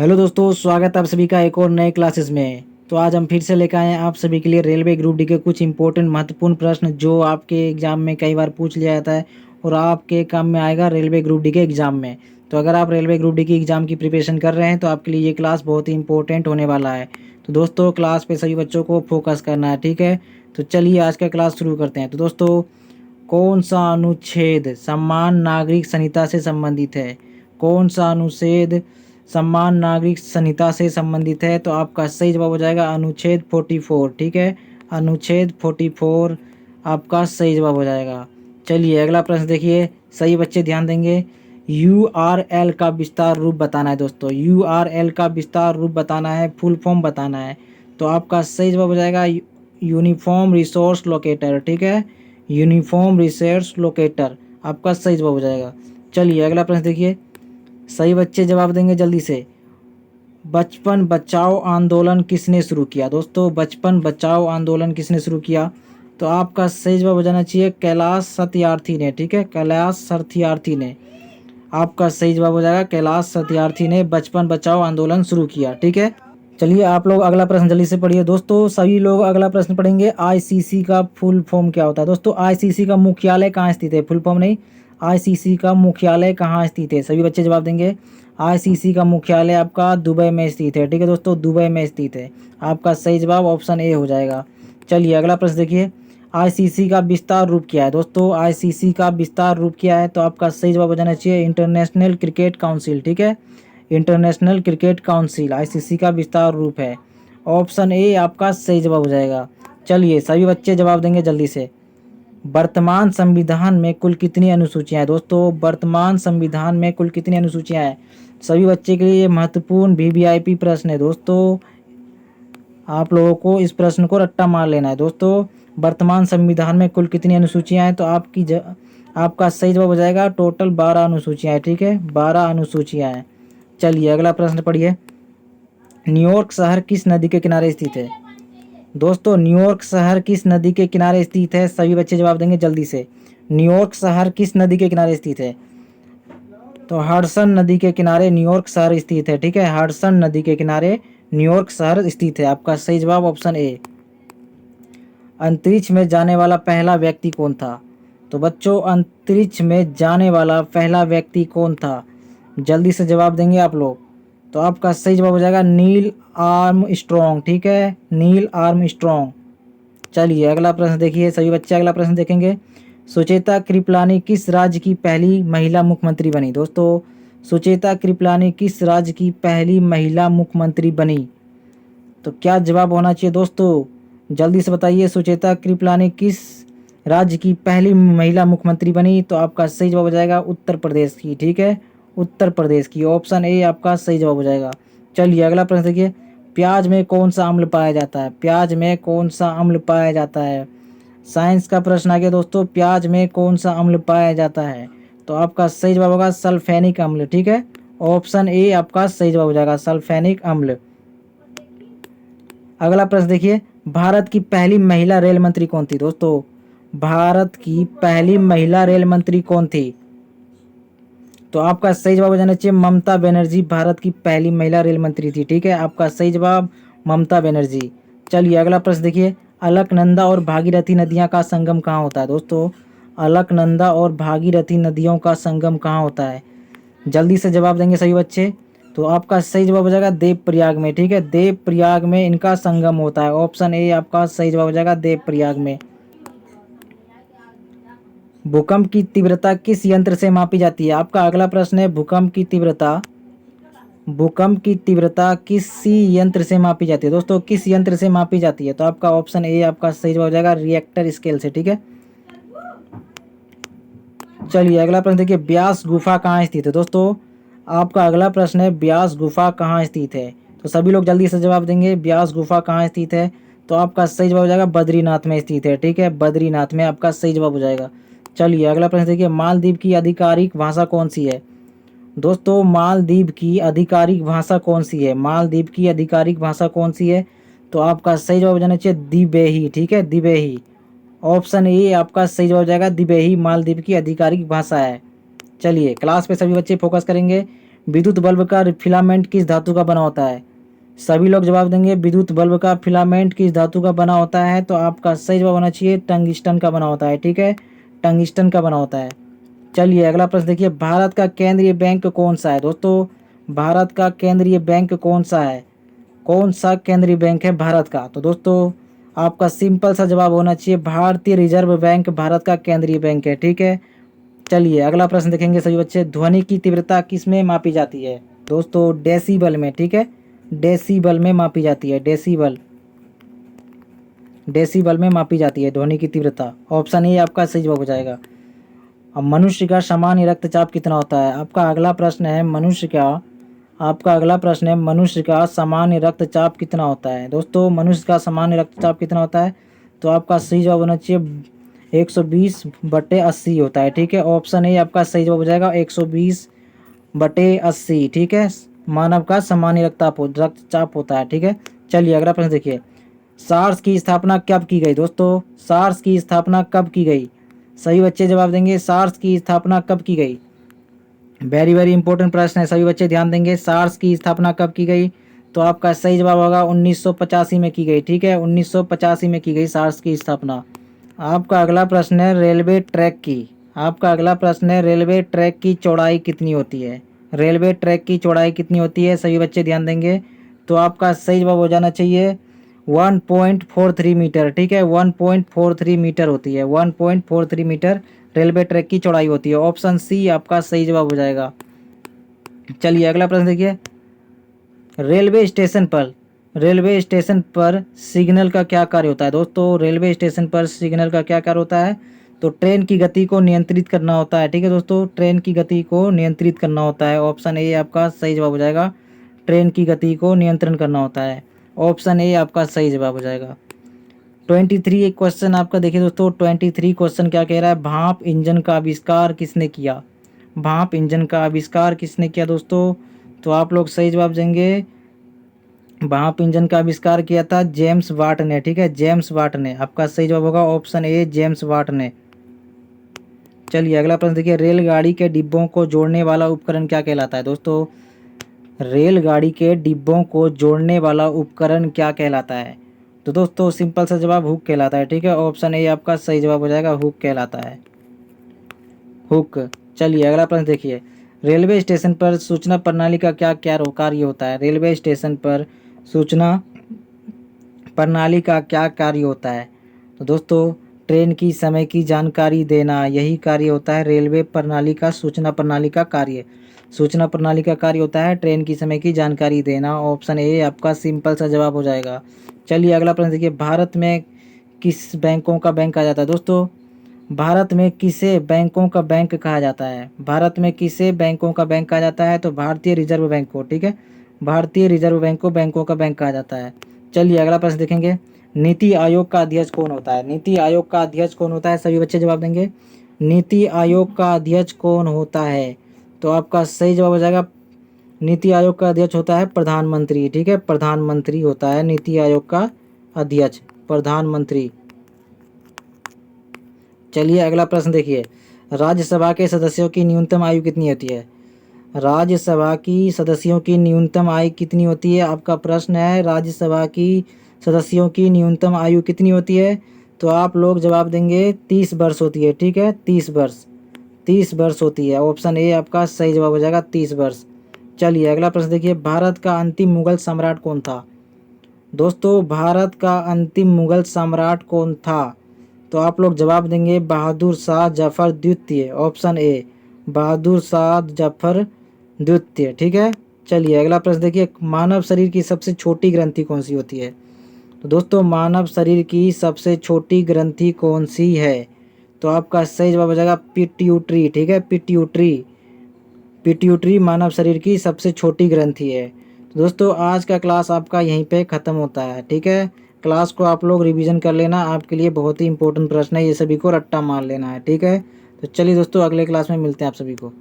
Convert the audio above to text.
Hello दोस्तों, स्वागत है आप सभी का एक और नए क्लासेस में। तो आज हम फिर से लेकर आए हैं आप सभी के लिए रेलवे ग्रुप डी के कुछ इंपॉर्टेंट महत्वपूर्ण प्रश्न जो आपके एग्जाम में कई बार पूछ लिया जाता है और आपके काम में आएगा रेलवे ग्रुप डी के एग्जाम में। तो अगर आप रेलवे ग्रुप डी की एग्जाम की प्रिपरेशन कर रहे हैं तो आपके लिए ये क्लास बहुत ही इंपॉर्टेंट होने वाला है। तो दोस्तों, क्लास पे सभी बच्चों को फोकस करना है, ठीक है। तो चलिए आज का क्लास शुरू करते हैं। तो दोस्तों, कौन सा अनुच्छेद समान नागरिक संहिता से संबंधित है? कौन सा अनुच्छेद समान नागरिक संहिता से संबंधित है? तो आपका सही जवाब हो जाएगा अनुच्छेद 44, ठीक है। अनुच्छेद 44 आपका सही जवाब हो जाएगा। चलिए अगला प्रश्न देखिए, सही बच्चे ध्यान देंगे। URL का विस्तार रूप बताना है दोस्तों। URL का विस्तार रूप बताना है, फुल फॉर्म बताना है। तो आपका सही जवाब हो जाएगा यूनिफॉर्म रिसोर्स लोकेटर, ठीक है। यूनिफॉर्म रिसोर्स लोकेटर आपका सही जवाब हो जाएगा। चलिए अगला प्रश्न देखिए, सही बच्चे जवाब देंगे जल्दी से। बचपन बचाओ आंदोलन किसने शुरू किया? दोस्तों, बचपन बचाओ आंदोलन किसने शुरू किया? तो आपका सही जवाब हो जाना चाहिए कैलाश सत्यार्थी ने, ठीक है। कैलाश सत्यार्थी ने आपका सही जवाब हो जाएगा। कैलाश सत्यार्थी ने बचपन बचाओ आंदोलन शुरू किया, ठीक है। चलिए आप लोग अगला प्रश्न जल्दी से पढ़िए दोस्तों। सभी लोग अगला प्रश्न पढ़ेंगे। आईसीसी का फुल फॉर्म क्या होता है? दोस्तों, आईसीसी का मुख्यालय कहाँ स्थित है? फुल फॉर्म नहीं, आईसीसी का मुख्यालय कहाँ स्थित है? सभी बच्चे जवाब देंगे। आईसीसी का मुख्यालय आपका दुबई में स्थित है, ठीक है दोस्तों, दुबई में स्थित है। आपका सही जवाब ऑप्शन ए हो जाएगा। चलिए अगला प्रश्न देखिए, आईसीसी का विस्तार रूप क्या है? दोस्तों, आईसीसी का विस्तार रूप क्या है? तो आपका सही जवाब हो जाना चाहिए इंटरनेशनल क्रिकेट काउंसिल, ठीक है। इंटरनेशनल क्रिकेट काउंसिल आईसीसी का विस्तार रूप है। ऑप्शन ए आपका सही जवाब हो जाएगा। चलिए सभी बच्चे जवाब देंगे जल्दी से। वर्तमान संविधान में कुल कितनी अनुसूचियां हैं? दोस्तों, वर्तमान संविधान में कुल कितनी अनुसूचियां हैं? सभी बच्चे के लिए महत्वपूर्ण वीवीआईपी प्रश्न है दोस्तों। आप लोगों को इस प्रश्न को रट्टा मार लेना है दोस्तों। वर्तमान संविधान में कुल कितनी अनुसूचियां हैं? तो आपका सही जवाब हो जाएगा टोटल 12 अनुसूचियां हैं, ठीक है। 12 अनुसूचियां हैं। चलिए अगला प्रश्न पढ़िए, न्यूयॉर्क शहर किस नदी के किनारे स्थित है? दोस्तों, न्यूयॉर्क शहर किस नदी के किनारे स्थित है? सभी बच्चे जवाब देंगे जल्दी से। न्यूयॉर्क शहर किस नदी के किनारे स्थित है? तो हडसन नदी के किनारे न्यूयॉर्क शहर स्थित है, ठीक है। हडसन नदी के किनारे न्यूयॉर्क शहर स्थित है। आपका सही जवाब ऑप्शन ए। अंतरिक्ष में जाने वाला पहला व्यक्ति कौन था? तो बच्चों, अंतरिक्ष में जाने वाला पहला व्यक्ति कौन था? जल्दी से जवाब देंगे आप लोग। तो आपका सही जवाब हो जाएगा नील आर्मस्ट्रॉन्ग, ठीक है, नील आर्मस्ट्रॉन्ग। चलिए अगला प्रश्न देखिए, सभी बच्चे अगला प्रश्न देखेंगे। सुचेता कृपलानी किस राज्य की पहली महिला मुख्यमंत्री बनी? दोस्तों, सुचेता कृपलानी किस राज्य की पहली महिला मुख्यमंत्री बनी? तो क्या जवाब होना चाहिए दोस्तों? जल्दी से बताइए, सुचेता कृपलानी किस राज्य की पहली महिला मुख्यमंत्री बनी? तो आपका सही जवाब हो जाएगा उत्तर प्रदेश की, ठीक है, उत्तर प्रदेश की। ऑप्शन ए आपका सही जवाब हो जाएगा। चलिए अगला प्रश्न देखिए, प्याज में कौन सा अम्ल पाया जाता है? प्याज में कौन सा अम्ल पाया जाता है? साइंस का प्रश्न आ गया दोस्तों, प्याज में कौन सा अम्ल पाया जाता है? तो आपका सही जवाब होगा सल्फेनिक अम्ल, ठीक है। ऑप्शन ए आपका सही जवाब हो जाएगा सल्फेनिक अम्ल। अगला प्रश्न देखिए, भारत की पहली महिला रेल मंत्री कौन थी? दोस्तों, भारत की पहली महिला रेल मंत्री कौन थी? तो आपका सही जवाब हो जाना चाहिए ममता बनर्जी भारत की पहली महिला रेल मंत्री थी, ठीक है। आपका सही जवाब ममता बनर्जी। चलिए अगला प्रश्न देखिए, अलकनंदा और भागीरथी नदियां का संगम कहाँ होता है? दोस्तों, अलकनंदा और भागीरथी नदियों का संगम कहाँ होता है? जल्दी से जवाब देंगे सभी बच्चे। तो आपका सही जवाब हो जाएगा देवप्रयाग में, ठीक है, देवप्रयाग में इनका संगम होता है। ऑप्शन ए आपका सही जवाब हो जाएगा देवप्रयाग में। भूकंप की तीव्रता किस यंत्र से मापी जाती है? आपका अगला प्रश्न है, भूकंप की तीव्रता किसी यंत्र से मापी जाती है? दोस्तों, किस यंत्र से मापी जाती है? तो आपका ऑप्शन ए आपका सही जवाब हो जाएगा रिएक्टर स्केल से, ठीक है। चलिए अगला प्रश्न देखिए, ब्यास गुफा कहाँ स्थित है? दोस्तों, आपका अगला प्रश्न है ब्यास गुफा कहाँ स्थित है? तो सभी लोग जल्दी से जवाब देंगे, ब्यास गुफा कहाँ स्थित है? तो आपका सही जवाब हो जाएगा बद्रीनाथ में स्थित है, ठीक है, बद्रीनाथ में आपका सही जवाब हो जाएगा। चलिए अगला प्रश्न देखिए, मालदीव की आधिकारिक भाषा कौन सी है? दोस्तों, मालदीव की आधिकारिक भाषा कौन सी है? मालदीव की आधिकारिक भाषा कौन सी है? तो आपका सही जवाब हो जाना चाहिए दिवेही, ठीक है, दिवेही। ऑप्शन ए आपका सही जवाब हो जाएगा दिवेही मालदीव की आधिकारिक भाषा है। चलिए क्लास पे सभी बच्चे फोकस करेंगे। विद्युत बल्ब का फिलामेंट किस धातु का बना होता है? सभी लोग जवाब देंगे विद्युत बल्ब का फिलामेंट किस धातु का बना होता है, तो आपका सही जवाब होना चाहिए टंगिस्टन का बना होता है। ठीक है, टंगिस्टन का बना होता है। चलिए अगला प्रश्न देखिए, भारत का केंद्रीय बैंक कौन सा है? दोस्तों भारत का केंद्रीय बैंक कौन सा है? कौन सा केंद्रीय बैंक है भारत का? तो दोस्तों आपका सिंपल सा जवाब होना चाहिए भारतीय रिजर्व बैंक भारत का केंद्रीय बैंक है। ठीक है, चलिए अगला प्रश्न देखेंगे सभी बच्चे, ध्वनि की तीव्रता किस में मापी जाती है? दोस्तों डेसिबल में। ठीक है, डेसिबल में मापी जाती है। डेसिबल, डेसिबल में मापी जाती है ध्वनि की तीव्रता। ऑप्शन ए आपका सही जवाब हो जाएगा। अब मनुष्य का सामान्य रक्तचाप कितना होता है? आपका अगला प्रश्न है मनुष्य का सामान्य रक्तचाप कितना होता है? दोस्तों मनुष्य का सामान्य रक्तचाप कितना होता है? तो आपका सही जवाब होना चाहिए 120/80 होता है। ठीक है, ऑप्शन ए आपका सही जवाब हो जाएगा 120/80। ठीक है, मानव का सामान्य रक्तचाप होता है। ठीक है, चलिए अगला प्रश्न देखिए, सार्स की स्थापना कब की गई? दोस्तों सार्स की स्थापना कब की गई? सभी बच्चे जवाब देंगे सार्स की स्थापना कब की गई। वेरी वेरी इंपॉर्टेंट प्रश्न है, सभी बच्चे ध्यान देंगे। सार्स की स्थापना कब की गई? तो आपका सही जवाब होगा 1985 में की गई। ठीक है, 1985 में की गई सार्स की स्थापना। आपका अगला प्रश्न है रेलवे ट्रैक की। आपका अगला प्रश्न है रेलवे ट्रैक की चौड़ाई कितनी होती है? रेलवे ट्रैक की चौड़ाई कितनी होती है? सभी बच्चे ध्यान देंगे। तो आपका सही जवाब हो जाना चाहिए 1.43 मीटर। ठीक है, 1.43 मीटर होती है। 1.43 मीटर रेलवे ट्रैक की चौड़ाई होती है। ऑप्शन सी आपका सही जवाब हो जाएगा। चलिए अगला प्रश्न देखिए, रेलवे स्टेशन पर सिग्नल का क्या कार्य होता है? दोस्तों रेलवे स्टेशन पर सिग्नल का क्या कार्य होता है? तो ट्रेन की गति को नियंत्रित करना होता है। ठीक है दोस्तों, ट्रेन की गति को नियंत्रित करना होता है। ऑप्शन ए आपका सही जवाब हो जाएगा, ट्रेन की गति को नियंत्रण करना होता है। ऑप्शन ए आपका सही जवाब हो जाएगा। 23 एक क्वेश्चन आपका देखिए दोस्तों, 23 क्वेश्चन क्या कह रहा है, भाप इंजन का आविष्कार किसने किया? भाप इंजन का आविष्कार किसने किया दोस्तों? तो आप लोग सही जवाब देंगे, भाप इंजन का आविष्कार किया था जेम्स वाट ने। ठीक है, जेम्स वाट ने। आपका सही जवाब होगा ऑप्शन ए जेम्स वाट ने। चलिए अगला प्रश्न देखिए, रेलगाड़ी के डिब्बों को जोड़ने वाला उपकरण क्या कहलाता है? दोस्तों रेलगाड़ी के डिब्बों को जोड़ने वाला उपकरण क्या कहलाता है? तो दोस्तों सिंपल सा जवाब हुक कहलाता है। ठीक है, ऑप्शन ए आपका सही जवाब हो जाएगा, हुक कहलाता है, हुक। चलिए अगला प्रश्न देखिए, रेलवे स्टेशन पर सूचना प्रणाली का क्या क्या कार्य होता है? रेलवे स्टेशन पर सूचना प्रणाली का क्या कार्य होता है? तो दोस्तों ट्रेन की समय की जानकारी देना, यही कार्य होता है रेलवे प्रणाली का, सूचना प्रणाली का कार्य। सूचना प्रणाली का कार्य होता है ट्रेन की समय की जानकारी देना। ऑप्शन ए आपका सिंपल सा जवाब हो जाएगा। चलिए अगला प्रश्न देखिए, भारत में किस बैंकों का बैंक कहा जाता है? दोस्तों भारत में किसे बैंकों का बैंक कहा जाता है? भारत में किसे बैंकों का बैंक कहा जाता है? तो भारतीय रिजर्व बैंक को। ठीक है, भारतीय रिजर्व बैंक को बैंकों का बैंक कहा जाता है। चलिए अगला प्रश्न देखेंगे, नीति आयोग का अध्यक्ष कौन होता है? नीति आयोग का अध्यक्ष कौन होता है? सभी बच्चे जवाब देंगे, नीति आयोग का अध्यक्ष कौन होता है? तो आपका सही जवाब हो जाएगा, नीति आयोग का अध्यक्ष होता है प्रधानमंत्री। ठीक है, प्रधानमंत्री होता है नीति आयोग का अध्यक्ष, प्रधानमंत्री। चलिए अगला प्रश्न देखिए, राज्यसभा के सदस्यों की न्यूनतम आयु कितनी होती है? राज्यसभा की सदस्यों की न्यूनतम आयु कितनी होती है? आपका प्रश्न है राज्यसभा की सदस्यों की न्यूनतम आयु कितनी होती है? तो आप लोग जवाब देंगे 30 वर्ष होती है। ठीक है, 30 वर्ष, 30 वर्ष होती है। ऑप्शन ए आपका सही जवाब हो जाएगा 30 वर्ष। चलिए अगला प्रश्न देखिए, भारत का अंतिम मुगल सम्राट कौन था? दोस्तों भारत का अंतिम मुगल सम्राट कौन था? तो आप लोग जवाब देंगे बहादुर शाह जफर द्वितीय। ऑप्शन ए बहादुर शाह जफर द्वितीय। ठीक है, चलिए अगला प्रश्न देखिए, मानव शरीर की सबसे छोटी ग्रंथि कौन सी होती है? तो दोस्तों मानव शरीर की सबसे छोटी ग्रंथि कौन सी है? तो आपका सही जवाब हो जाएगा पिट्यूटरी। ठीक है, पिट्यूटरी, पिट्यूटरी मानव शरीर की सबसे छोटी ग्रंथि है। तो दोस्तों आज का क्लास आपका यहीं पे ख़त्म होता है। ठीक है, क्लास को आप लोग रिवीजन कर लेना, आपके लिए बहुत ही इंपॉर्टेंट प्रश्न है, ये सभी को रट्टा मार लेना है। ठीक है, तो चलिए दोस्तों अगले क्लास में मिलते हैं आप सभी को।